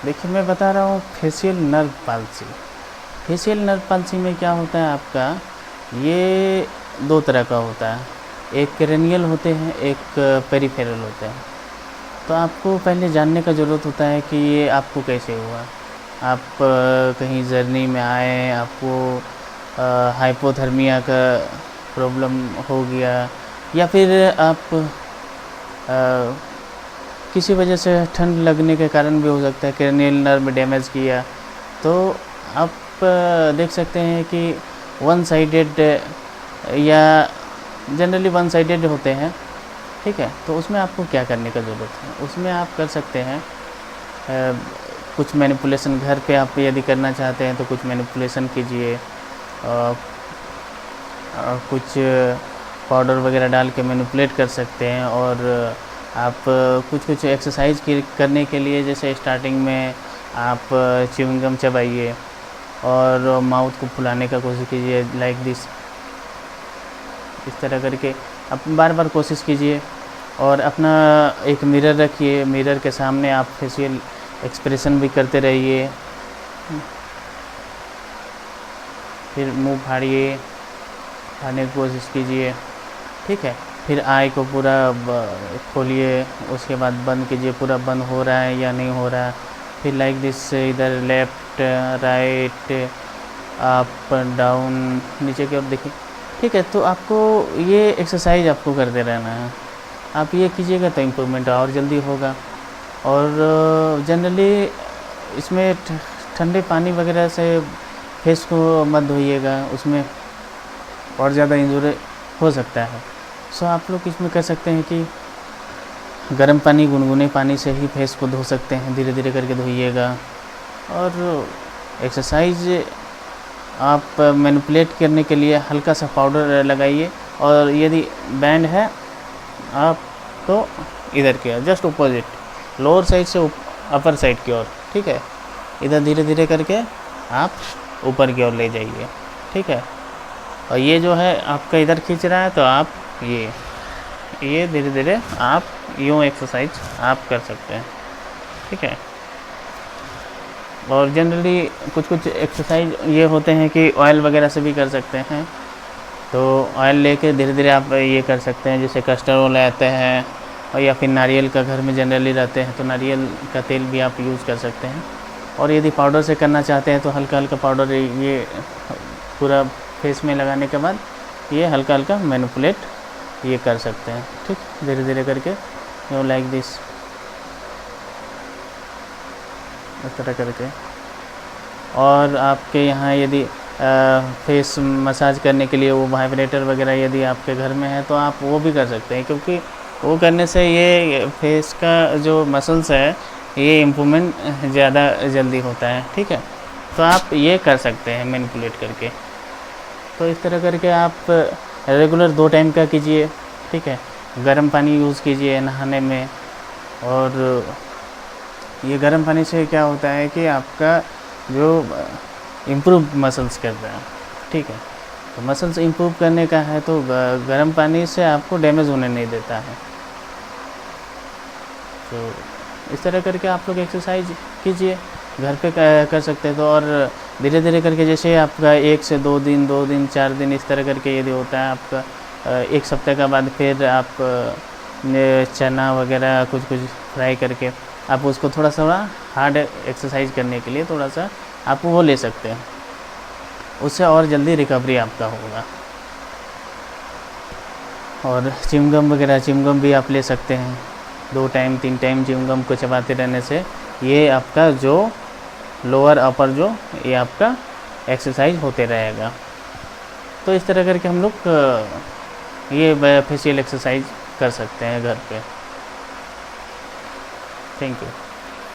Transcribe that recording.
देखिए मैं बता रहा हूँ facial nerve palsy. Facial nerve palsy में क्या होता है आपका, ये दो तरह का होता है, एक क्रेनियल होते हैं, एक पेरिफेरल होते हैं। तो आपको पहले जानने का ज़रूरत होता है कि ये आपको कैसे हुआ। आप कहीं जर्नी में आए, आपको हाइपोथर्मिया का प्रॉब्लम हो गया, या फिर आप किसी वजह से ठंड लगने के कारण भी हो सकता है क्रेनियल नर्व डैमेज किया। तो आप देख सकते हैं कि वन साइडेड या जनरली वन साइडेड होते हैं, ठीक है। तो उसमें आपको क्या करने का ज़रूरत है, उसमें आप कर सकते हैं कुछ मैनिपुलेशन घर पे आप यदि करना चाहते हैं तो कुछ मैनिपुलेशन कीजिए, कुछ पाउडर वगैरह डाल के मैनिपुलेट कर सकते हैं। और आप कुछ कुछ एक्सरसाइज करने के लिए, जैसे स्टार्टिंग में आप च्युइंग गम चबाइए और माउथ को फुलाने का कोशिश कीजिए, लाइक दिस, इस तरह करके आप बार बार कोशिश कीजिए। और अपना एक मिरर रखिए, मिरर के सामने आप फेशियल एक्सप्रेशन भी करते रहिए। फिर मुंह फाड़िए, फाड़ने की कोशिश कीजिए, ठीक है। फिर आई को पूरा खोलिए, उसके बाद बंद कीजिए, पूरा बंद हो रहा है या नहीं हो रहा है। फिर लाइक दिस, इधर लेफ़्ट राइट अप डाउन नीचे की ओर देखिए, ठीक है। तो आपको ये एक्सरसाइज आपको करते रहना है। आप ये कीजिएगा तो इम्प्रूवमेंट और जल्दी होगा। और जनरली इसमें ठंडे पानी वगैरह से फेस को मत धोइएगा, उसमें और ज़्यादा इंजरी हो सकता है। सो आप लोग इसमें कर सकते हैं कि गर्म पानी, गुनगुने पानी से ही फेस को धो सकते हैं, धीरे धीरे करके धोइएगा। और एक्सरसाइज आप मैनिपुलेट करने के लिए हल्का सा पाउडर लगाइए, और यदि बैंड है आप तो इधर की ओर, जस्ट अपोजिट, लोअर साइड से अपर साइड की ओर, ठीक है। इधर धीरे धीरे करके आप ऊपर की ओर ले जाइए, ठीक है। और ये जो है आपका इधर खींच रहा है, तो आप ये धीरे धीरे आप यूँ एक्सरसाइज आप कर सकते हैं, ठीक है। और जनरली कुछ कुछ एक्सरसाइज ये होते हैं कि ऑयल वगैरह से भी कर सकते हैं। तो ऑयल लेके धीरे धीरे आप ये कर सकते हैं, जैसे कस्टर्ड ऑयल आते हैं, और या फिर नारियल का घर में जनरली रहते हैं, तो नारियल का तेल भी आप यूज़ कर सकते हैं। और यदि पाउडर से करना चाहते हैं तो हल्का हल्का पाउडर ये पूरा फेस में लगाने के बाद ये हल्का हल्का मैनिपुलेट ये कर सकते हैं, ठीक, धीरे धीरे करके, यू लाइक दिस, इस तरह करके। और आपके यहाँ यदि फेस मसाज करने के लिए वो वाइब्रेटर वगैरह यदि आपके घर में है तो आप वो भी कर सकते हैं, क्योंकि वो करने से ये फेस का जो मसल्स है ये इम्प्रूवमेंट ज़्यादा जल्दी होता है, ठीक है। तो आप ये कर सकते हैं मैनिपुलेट करके। तो इस तरह करके आप रेगुलर 2 टाइम का कीजिए, ठीक है। गर्म पानी यूज़ कीजिए नहाने में। और ये गर्म पानी से क्या होता है कि आपका जो इम्प्रूव मसल्स कर रहा है, ठीक है। तो मसल्स इम्प्रूव करने का है तो गर्म पानी से आपको डैमेज होने नहीं देता है। तो इस तरह करके आप लोग एक्सरसाइज कीजिए, घर पे कर सकते हैं। तो और धीरे धीरे करके, जैसे आपका 1 से 2 दिन, 2 दिन, 4 दिन, इस तरह करके यदि होता है आपका 1 सप्ताह का बाद, फिर आप चना वगैरह कुछ कुछ फ्राई करके आप उसको थोड़ा सा हार्ड एक्सरसाइज करने के लिए थोड़ा सा आप वो ले सकते हैं, उससे और जल्दी रिकवरी आपका होगा। और च्युइंगम वगैरह, च्युइंगम भी आप ले सकते हैं, 2 टाइम 3 टाइम च्युइंगम को चबाते रहने से ये आपका जो लोअर अपर जो ये आपका एक्सरसाइज होते रहेगा। तो इस तरह करके हम लोग ये फेशियल एक्सरसाइज कर सकते हैं घर पे। Thank you.